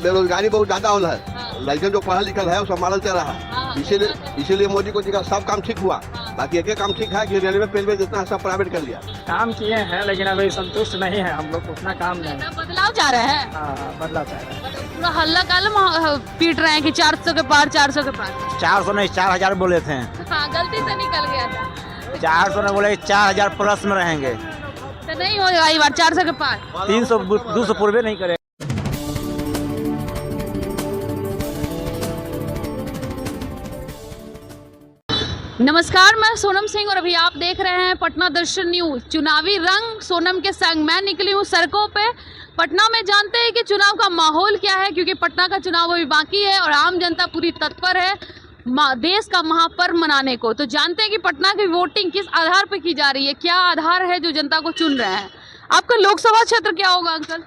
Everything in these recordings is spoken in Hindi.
बेरोजगारी बहुत ज्यादा हो रहा है। लड़के जो पढ़ा लिखा है वो संभाल चल रहा है। इसीलिए मोदी को देखा सब काम ठीक हुआ। बाकी एक काम ठीक है कि रेलवे पेलवे जितना है सब प्राइवेट कर लिया। काम किए हैं लेकिन अभी संतुष्ट नहीं है हम लोग, उतना काम नहीं। बदलाव चाह रहे हैं। हाँ, बदलाव चाह रहे हैं। पूरा हल्ला काल पीट रहे हैं कि 400 के पार 400 के पार। 400 नहीं 4000 बोले थे। हाँ, गलती से निकल गया था। 400 ने बोले 4000 प्लस में रहेंगे, तो नहीं होगा इस बार 400 के पार। 300 200 पूर्वे नहीं करे। नमस्कार, मैं सोनम सिंह और अभी आप देख रहे हैं पटना दर्शन न्यूज। चुनावी रंग सोनम के संग मैं निकली हूँ सड़कों पे। पटना में जानते हैं कि चुनाव का माहौल क्या है, क्योंकि पटना का चुनाव अभी बाकी है और आम जनता पूरी तत्पर है देश का महापर्व मनाने को। तो जानते हैं कि पटना की वोटिंग किस आधार पर की जा रही है, क्या आधार है जो जनता को चुन रहे हैं। आपका लोकसभा क्षेत्र क्या होगा अंकल?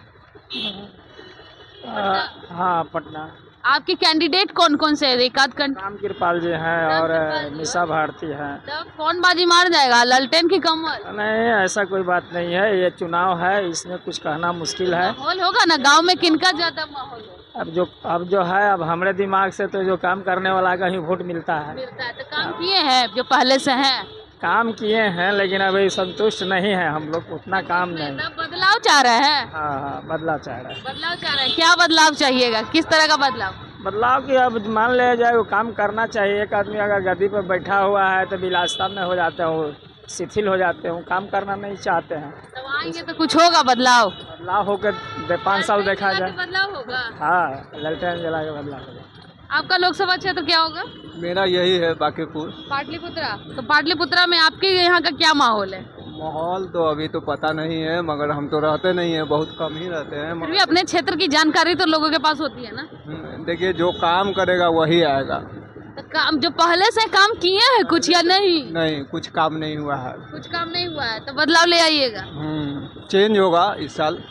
हाँ, पटना। आपके कैंडिडेट कौन कौन से है? एक आध राम कृपाल जी हैं और निशा भारती हैं। तो कौन बाजी मार जाएगा, ललटेन की कमल? नहीं, ऐसा कोई बात नहीं है, ये चुनाव है, इसमें कुछ कहना मुश्किल है। माहौल होगा ना गांव में, किनका ज्यादा माहौल है? अब जो है, अब हमारे दिमाग से तो जो काम करने वाला का ही वोट मिलता है। तो काम किए हैं जो पहले से हैं? काम किए हैं लेकिन अभी संतुष्ट नहीं है हम लोग, उतना काम नहीं। बदलाव चाह रहे हैं। हाँ, बदलाव चाह रहे हैं। बदलाव चाह रहे हैं, क्या बदलाव चाहिएगा, किस तरह का बदलाव? बदलाव की अब मान लिया जाए वो काम करना चाहिए। एक आदमी अगर गद्दी पर बैठा हुआ है तो विलासिता में हो जाते हैं, वो शिथिल हो जाते हैं, काम करना नहीं चाहते हैं। तो आएंगे तो कुछ होगा बदलाव? बदलाव होकर 5 साल देखा जाए। बदलाव होगा। हाँ, ललटेन जला के बदलाव होगा। आपका लोकसभा क्षेत्र क्या होगा? मेरा यही है बांकीपुर पाटलिपुत्रा। तो पाटलिपुत्रा में आपके यहाँ का क्या माहौल है? माहौल तो अभी तो पता नहीं है, मगर हम तो रहते नहीं है, बहुत कम ही रहते हैं। फिर भी अपने क्षेत्र की जानकारी तो लोगों के पास होती है ना। देखिए, जो काम करेगा वही आएगा। तो काम जो पहले से काम किए हैं कुछ या नहीं? नहीं, कुछ काम नहीं हुआ है। कुछ काम नहीं हुआ है तो बदलाव ले आइएगा। चेंज होगा इस साल।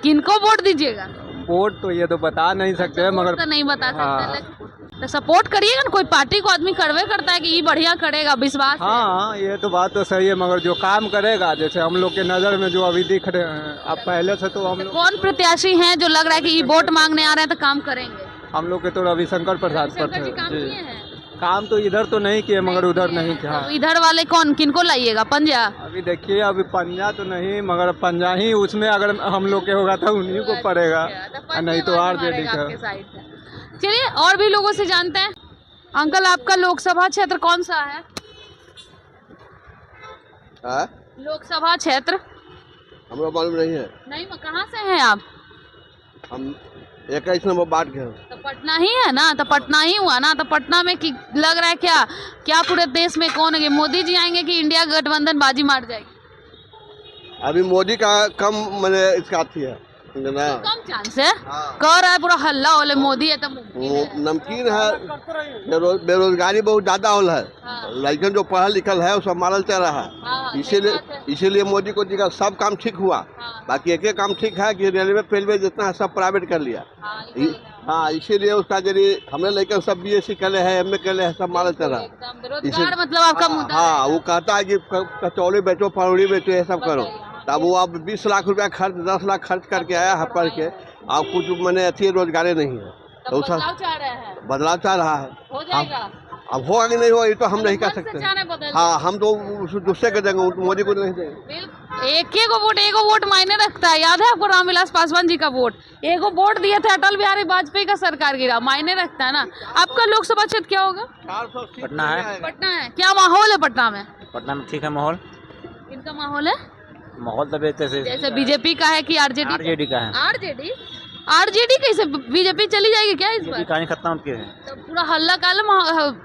किनको वोट दीजिएगा? वोट तो ये तो बता नहीं सकते हैं, मगर तो नहीं बता सकते। तो सपोर्ट करिएगा ना, कोई पार्टी को आदमी करवे करता है कि ये बढ़िया करेगा, विश्वास है। हाँ, ये तो बात तो सही है, मगर जो काम करेगा, जैसे हम लोग के नजर में जो अभी दिख रहे हैं, अब पहले से तो हम लोग। कौन प्रत्याशी हैं जो लग रहा है कि ये वोट मांगने आ रहे हैं तो काम करेंगे? हम लोग के तो रविशंकर प्रसाद पर रविशंकर जी काम किए हैं। काम तो इधर तो नहीं किए, मगर उधर नहीं किया। तो इधर वाले कौन, किनको लाइएगा? पंजा? अभी देखिए, अभी पंजा तो नहीं, मगर पंजा ही उसमें अगर हम लोग के होगा तो उन्हीं को पड़ेगा, नहीं तो आरजेडी का। चलिए और भी लोगों से जानते हैं। अंकल, आपका लोकसभा क्षेत्र कौन सा है? लोकसभा क्षेत्र हमको मालूम नहीं है। नहीं, कहाँ से हैं आप? हम 21 नंबर वार्ड के हैं। तो पटना ही है ना, तो पटना ही हुआ ना। तो पटना में कि लग रहा है क्या क्या पूरे देश में कौन है? मोदी जी आएंगे कि इंडिया गठबंधन बाजी मार जाएगी? अभी मोदी का कम मैंने इसका थी है ना, कम चांस है। कह रहा है पूरा हल्ला होले मोदी है तो नमकीन है। बेरोजगारी बहुत ज्यादा हो रहा है। लड़के जो पढ़ा लिखल है वो संभाल चल रहा है। इसीलिए मोदी को देखा सब काम ठीक हुआ। बाकी एक काम ठीक है कि रेलवे पेलवे जितना है सब प्राइवेट कर लिया। हाँ, इसीलिए उसका जरिए हमें लेकर सब BSc करे है, MA करे है, सब माल चल रहा है। मतलब आपका मुद्दा। हाँ, वो कहता है कि कचौड़ी बेचो, पौड़ी बेचो, ये सब करो। तब वो अब 20 लाख रुपया खर्च, 10 लाख खर्च करके आया है पढ़ के। अब कुछ मैंने अच्छी रोजगारी नहीं है, तो बदलाव चाह रहा है। हो जाएगा। अब होगा कि नहीं होगा ये तो हम नहीं कह सकते। हाँ, हम तो दूसरे के देंगे, मोदी को नहीं देंगे। एगो वोट मायने रखता है। याद है आपको रामविलास पासवान जी का वोट? एगो वोट दिए थे, अटल बिहारी वाजपेयी का सरकार गिरा, मायने रखता है ना। आपका लोकसभा क्षेत्र क्या होगा? पटना है। पटना है। क्या माहौल है पटना में? पटना में ठीक है माहौल। किनका माहौल है? माहौल तो जैसे बीजेपी का है कि आरजेडी का है। आरजेडी कैसे? बीजेपी चली जाएगी क्या इस बार? कहानी खत्म की है। तो पूरा हल्ला काल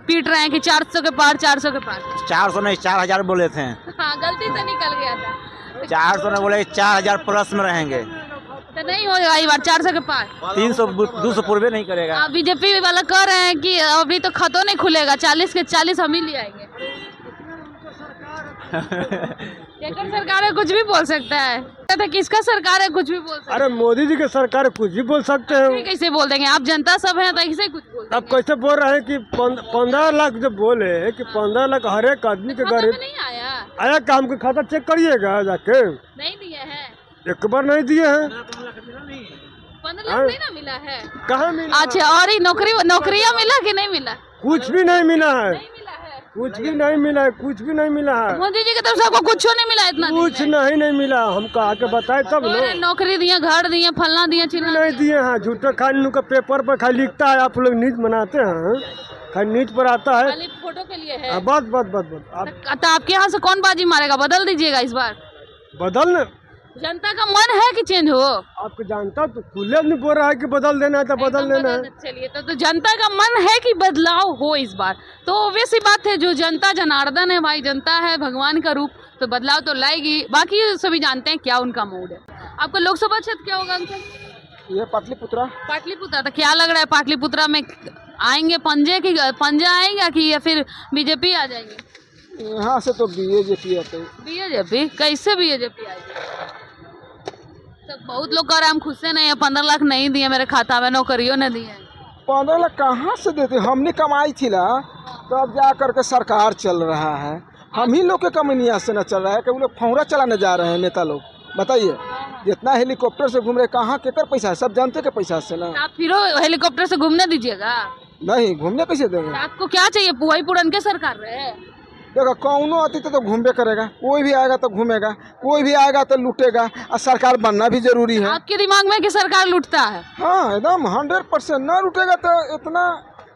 पीट रहे हैं कि 400 के पार 400 के पार। 400 नहीं 4000 बोले थे। हाँ, गलती से निकल गया था। 400 ने बोले 4000 प्लस में रहेंगे, तो नहीं होगा इस बार 400 के पार। 300 200 पूर्वे नहीं करेगा। बीजेपी वाला कह रहे हैं कि अभी तो खतों नहीं खुलेगा, 40 के 40 हम ही ले आएंगे। सरकार है, कुछ भी बोल सकता है। तो किसका सरकार है, कुछ भी बोल सकता है। अरे मोदी जी की सरकार कुछ भी बोल सकते हैं। कैसे बोल देंगे? आप जनता सब है तो ऐसे कुछ बोल देंगे। अब कैसे बोल रहे हैं कि 15 लाख जो बोले कि 15 लाख हर एक आदमी के गरीब नहीं आया। आया, काम का खाता चेक करिएगा जाके। नहीं दिए हैं, एक बार नहीं दिए हैं। 15 लाख नहीं ना मिला है। कहाँ मिला? अच्छा, और ये नौकरियाँ मिला कि नहीं मिला? कुछ भी नहीं मिला है, नहीं मिला है। कुछ भी नहीं मिला है, कुछ भी नहीं मिला है, मोदी जी की तरफ से आपको कुछ नहीं मिला इतना? कुछ नहीं मिला। हमको आके बताए तब लो। अरे नौकरी दिए, घर दिए, फलना दिए, चिल्ला नहीं दिए हैं, झूठा खाली उनका पेपर पर खाली लिखता है, आप लोग नीच बनाते हैं, खाली नीच पर आता है। खाली फोटो के लिए है। बस आप तो आपके यहाँ से कौन बाजी मारेगा? बदल दीजिएगा इस बार। बदल न, जनता का मन है कि चेंज हो? आपको जानता तो खुले नहीं बोल रहा है कि बदल देना है तो बदल लेना है। चलिए, तो जनता का मन है कि बदलाव हो इस बार, तो ऑब्वियस ही बात है, जो जनता जनार्दन है भाई, जनता है भगवान का रूप, तो बदलाव तो लाएगी। बाकी सभी जानते हैं क्या उनका मूड है। आपका लोकसभा क्षेत्र क्या होगा अंकल? ये पाटलिपुत्रा। पाटलिपुत्रा। तो क्या लग रहा है पाटलिपुत्रा में आएंगे पंजा आएगा कि या फिर बीजेपी आ जाएंगे? यहाँ से तो बीजेपी आते हैं। बीजेपी? कैसे बीजेपी आएगी? तो बहुत लोग कह रहे हैं हम खुद से नहीं है, 15 लाख नहीं दिए मेरे खाता में, नौकरियों ने दिए। 15 लाख कहाँ से देते? हमने कमाई थी ना, तब जा करके सरकार चल रहा है। हम ही लोग के कमैनिया से न चल रहा है कि वो लोग फौरा चलाने जा रहे हैं नेता लोग। बताइए, जितना हेलीकॉप्टर से घूम रहे, कहाँ केकर पैसा है? सब जानते के पैसा से ना। आप फिर हेलीकॉप्टर से घूमने दीजिएगा? नहीं, घूमने कैसे देंगे? आपको क्या चाहिए? वही पुरन के सरकार रहे। देखो, कौनो आती तो घूमबे करेगा, कोई भी आएगा तो घूमेगा, कोई भी आएगा तो लूटेगा, और सरकार बनना भी जरूरी है। आपके दिमाग में कि सरकार लूटता है? हाँ, एकदम 100%। ना लूटेगा तो इतना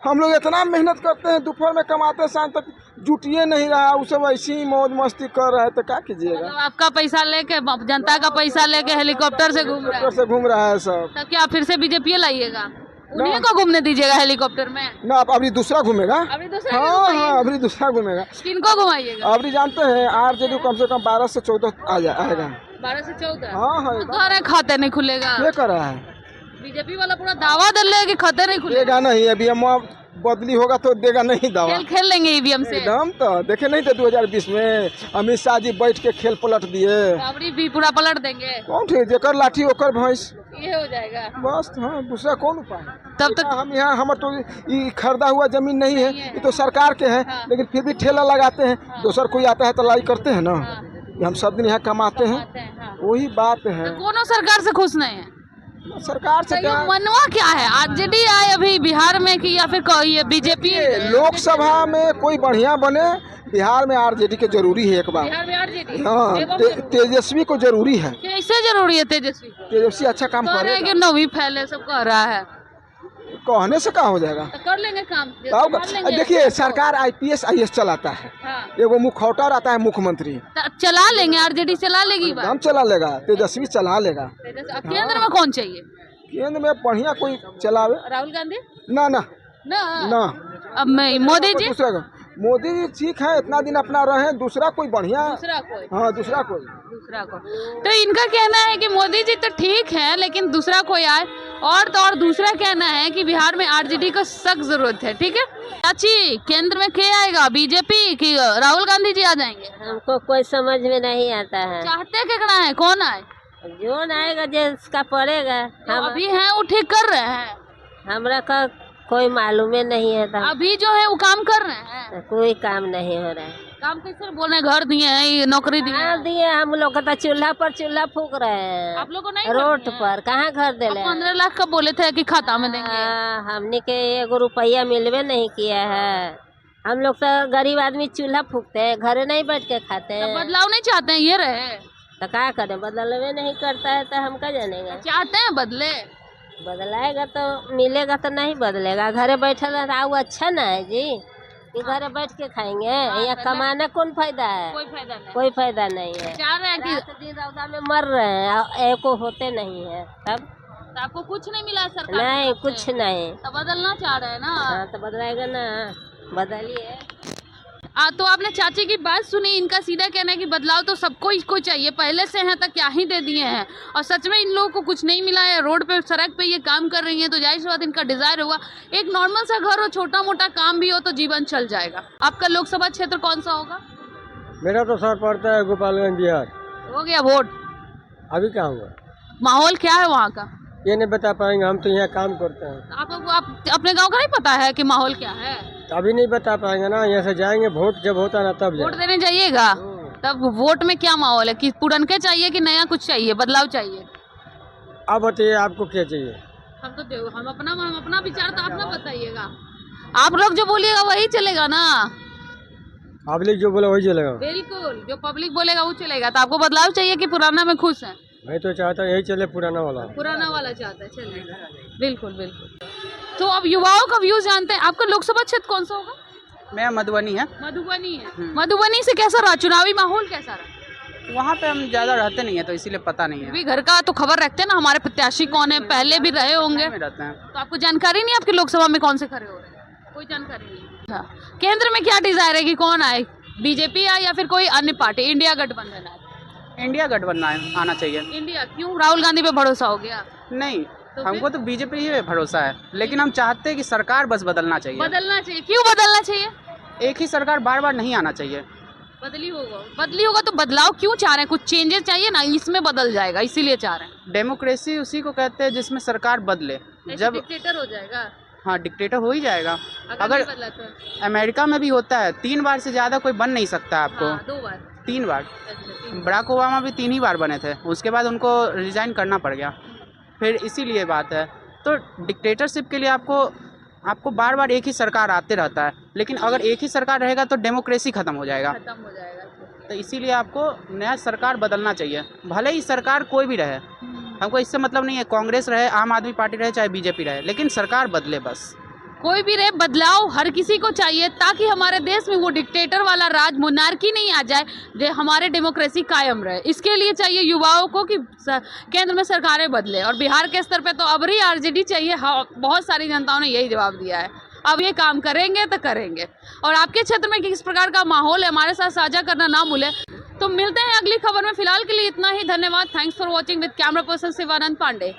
हम लोग इतना मेहनत करते हैं, दोपहर में कमाते हैं, शाम तक जुटिए नहीं रहा, उसे वैसी ही मौज मस्ती कर रहा है, तो क्या कीजिएगा? मतलब आपका पैसा लेके, जनता का पैसा लेके हेलीकॉप्टर से घूम रहा है। से घूम रहा है सब। तब क्या फिर से बीजेपी लाइएगा? उन्हीं को घूमने दीजिएगा हेलीकॉप्टर में? ना, आप अभी दूसरा घूमेगा। अभी दूसरा हाँ, अभी दूसरा घूमेगा। किनको घुमाइएगा? अभी जानते हैं आरजेडी कम से कम 12 से 14 आएगा। 12 से 14? हाँ, तो कह रहे खाते नहीं खुलेगा। ये कर रहा है बीजेपी वाला पूरा दावा दल है कि खाते नहीं खुलेगा। देगा नहीं, अभी हम बदली होगा तो देगा नहीं दावा। खेल लेंगे ईवीएम से एकदम। तो देखे नहीं थे 2020 में अमित शाह जी बैठ के खेल पलट दिए। राबड़ी भी पूरा पलट देंगे। कौन थे? जेकर लाठी ओकर भैंस। ये हो जाएगा बस। हाँ, दूसरा कौन उपाय? तब तक हम यहाँ, हमारे तो ये खरीदा हुआ जमीन नहीं है, ये तो सरकार के है। हाँ। लेकिन फिर भी ठेला लगाते हैं। दूसर कोई आता है तो लाई करते हैं ना। हम सब दिन यहाँ कमाते हैं। हाँ। वही बात है। तो कोनो सरकार से खुश नहीं है? सरकार से क्या? मनवा क्या है? आरजेडी आए अभी बिहार में कि या फिर कोई बीजेपी? लोकसभा में कोई बढ़िया बने, बिहार में आरजेडी के जरूरी है एक बार। बिहार में आरजेडी? हाँ, तेजस्वी को जरूरी है। कैसे जरूरी है तेजस्वी? तेजस्वी अच्छा काम कह रहे हैं करेगा। कि नौवीं फैले सब कह रहा है। कहने से कहाँ हो जाएगा? तो कर लेंगे काम। देखिए, सरकार IPS IAS चलाता है। हाँ। एगो मुखौटा रहता है मुख्यमंत्री। तो चला लेंगे, आरजेडी चला लेगी बात। हम चला लेगा, तेजस्वी चला लेगा। केंद्र में कौन चाहिए? केंद्र में बढ़िया कोई चलावे। राहुल गांधी? ना ना ना ना। अब मोदी जी? दूसरा मोदी जी ठीक है, इतना दिन अपना रहे। दूसरा कोई बढ़िया। दूसरा कोई? हाँ, दूसरा कोई। दूसरा को तो इनका कहना है कि मोदी जी तो ठीक है लेकिन दूसरा कोई आए। और दूसरा कहना है कि बिहार में आरजेडी को सख्त जरूरत है। ठीक है चाची, केंद्र में क्या आएगा? बीजेपी कि राहुल गांधी जी आ जाएंगे? हमको कोई समझ में नहीं आता है। चाहते क्या है? कौन आए? जो आएगा जिसका पड़ेगा। हम अभी हैं वो ठीक कर रहे हैं? हमरा का कोई मालूम नहीं है। तो अभी जो है वो काम कर रहे हैं? कोई काम नहीं हो रहा है। काम कैसे बोल रहे हैं? घर दिए हैं, नौकरी दिए हैं? दिए हम लोग तो चूल्हा पर चूल्हा फूक रहे हैं। आप लोग को नहीं? रोड पर कहाँ घर दे? 15 लाख का बोले थे कि खाता में देंगे। हमने के 1 रुपया मिलवे नहीं किया है। हम लोग तो गरीब आदमी चूल्हा फूकते हैं, घरे नहीं बैठ के खाते हैं। बदलाव नहीं चाहते हैं? ये रहे तो क्या करें? बदलवे नहीं करता है तो हम क्या जानेंगे? चाहते हैं बदले? बदलाएगा तो मिलेगा, तो नहीं बदलेगा। घरे बैठे रहा वो अच्छा ना है जी कि घरे बैठ के खाएंगे। यहाँ कमाना कौन फायदा है? कोई फायदा नहीं। कोई फायदा नहीं है। चाह रहे हैं कि रात दिन रौदा में मर रहे हैं, एको होते नहीं है। तब तो आपको कुछ नहीं मिला सरकार? नहीं, कुछ नहीं। तो बदलना चाह रहे हैं ना? हाँ, तो बदलाएगा ना, बदलिए। तो आपने चाची की बात सुनी। इनका सीधा कहना है कि बदलाव तो सबको इसको चाहिए, पहले से है तो क्या ही दे दिए हैं। और सच में इन लोगों को कुछ नहीं मिला है। रोड पे, सड़क पे ये काम कर रही हैं तो जाहिर सी बात इनका डिजायर होगा एक नॉर्मल सा घर हो, छोटा मोटा काम भी हो तो जीवन चल जाएगा। आपका लोकसभा क्षेत्र कौन सा होगा? मेरा तो सर पड़ता है गोपालगंज बिहार। हो गया वोट? अभी क्या हुआ? माहौल क्या है वहाँ का? ये नहीं बता पाएंगे, हम तो यहाँ काम करते हैं। आप अपने गांव का नहीं पता है कि माहौल क्या है? अभी नहीं बता पाएंगे ना, यहाँ से जाएंगे, वोट जब होता है ना तब वोट देने जाइएगा। तब वोट में क्या माहौल है कि पुरनके चाहिए कि नया कुछ चाहिए, बदलाव चाहिए? अब बताइए आपको क्या चाहिए? हम अपना विचार तो आप ना बताइएगा। आप लोग जो बोलिएगा वही चलेगा ना। पब्लिक जो बोला वही चलेगा। बिल्कुल, जो पब्लिक बोलेगा वो चलेगा। तो आपको बदलाव चाहिए कि पुराना में खुश है? मैं तो चाहता यही चले, पुराना वाला चाहता है, चलिए। बिल्कुल बिल्कुल। तो अब युवाओं का व्यू जानते हैं। आपका लोकसभा क्षेत्र कौन सा होगा? मैं मधुबनी है। मधुबनी है। मधुबनी से कैसा रहा चुनावी माहौल, कैसा रहा? वहाँ पे हम ज्यादा रहते नहीं है तो इसीलिए पता नहीं है। अभी घर का तो खबर रखते हैं ना, हमारे प्रत्याशी कौन है, पहले भी रहे होंगे। में रहते हैं तो आपको जानकारी नहीं आपके लोकसभा में कौन से खड़े हो रहे हैं? कोई जानकारी नहीं। हाँ। केंद्र में क्या डिजायर है कि कौन आए, बीजेपी आए या फिर कोई अन्य पार्टी, इंडिया गठबंधन आए? इंडिया गठबंधन आना चाहिए। इंडिया क्यों? राहुल गांधी पे भरोसा हो गया? नहीं, तो हमको तो बीजेपी ही पे भरोसा है, लेकिन हम चाहते हैं कि सरकार बस बदलना चाहिए। बदलना चाहिए। क्यों बदलना चाहिए? एक ही सरकार बार बार नहीं आना चाहिए। बदली होगा तो बदलाव क्यों चाह रहे हैं? कुछ चेंजेस चाहिए ना, इसमें बदल जाएगा इसीलिए चाह रहे हैं। डेमोक्रेसी उसी को कहते हैं जिसमें सरकार बदले। जब डिक्टेटर हो जाएगा। हाँ, डिक्टेटर हो ही जाएगा। अगर अमेरिका में भी होता है, 3 बार से ज्यादा कोई बन नहीं सकता आपको। 2 बार 3 बार। अच्छा, 3 बराक ओबामा भी 3 ही बार बने थे, उसके बाद उनको रिजाइन करना पड़ गया। फिर इसीलिए बात है। तो डिक्टेटरशिप के लिए आपको बार बार एक ही सरकार आते रहता है, लेकिन अगर एक ही सरकार रहेगा तो डेमोक्रेसी खत्म हो जाएगा। तो इसीलिए आपको नया सरकार बदलना चाहिए, भले ही सरकार कोई भी रहे। हमको इससे मतलब नहीं है कांग्रेस रहे, आम आदमी पार्टी रहे, चाहे बीजेपी रहे, लेकिन सरकार बदले बस। कोई भी रहे, बदलाव हर किसी को चाहिए ताकि हमारे देश में वो डिक्टेटर वाला राज, मोनार्की नहीं आ जाए, जो हमारे डेमोक्रेसी कायम रहे। इसके लिए चाहिए युवाओं को कि केंद्र में सरकारें बदले। और बिहार के स्तर पे तो अबरी आरजेडी चाहिए। हाँ, बहुत सारी जनताओं ने यही जवाब दिया है। अब ये काम करेंगे तो करेंगे। और आपके क्षेत्र में किस प्रकार का माहौल है, हमारे साथ साझा करना ना भूलें। तो मिलते हैं अगली खबर में। फिलहाल के लिए इतना ही। धन्यवाद। Thanks for watching with camera person Shivanand Pandey.